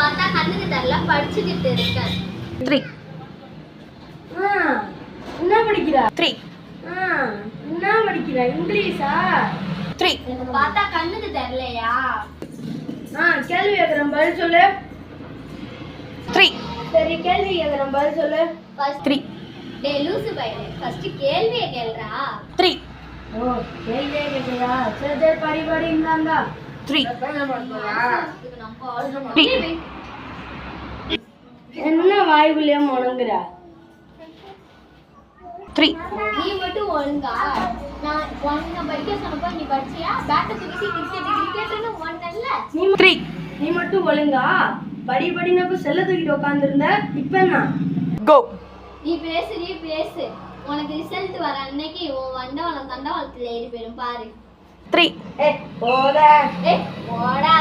பார்த்தா கண்ணுக்கு தெரியல படிச்சுக்கிட்டு இருக்கேன் 3 என்ன படிக்கிறா 3 என்ன படிக்கிறா இங்கிலீஷா 3 பார்த்தா கண்ணுக்கு தெரியலையா கேள்வி கேக்குறேன் பதில் சொல்லு 3 சரி கேள்வி கேக்குறேன் பதில் சொல்லு ஃபர்ஸ்ட் 3 டேய் லூசு பையலே ஃபர்ஸ்ட் கேள்வியை கேளுடா 3 ஓ கேள்வியே கேக்குறா சரி சரி படி இந்தாங்க 3 என்ன வாய்க்குள்ளே முணங்குற 3 நீ மட்டும் ஒழுங்கா நான் ஒழுங்கா படிக்க சொன்னப்போ நீ படிச்சியா பேட்டை தூக்கி கிரிக்கெட்னு ஒன்னல்ல 3 நீ மட்டும் ஒழுங்கா படினப்ப செல்ல தூக்கிட்டு உட்காந்துருந்த இப்ப என்ன கோ நீ பேசு உனக்கு ரிசல்ட் வர அன்னைக்கு உன் தண்டவாளத்துல ஏறி போயிடும் பாரு 3 போடா போடா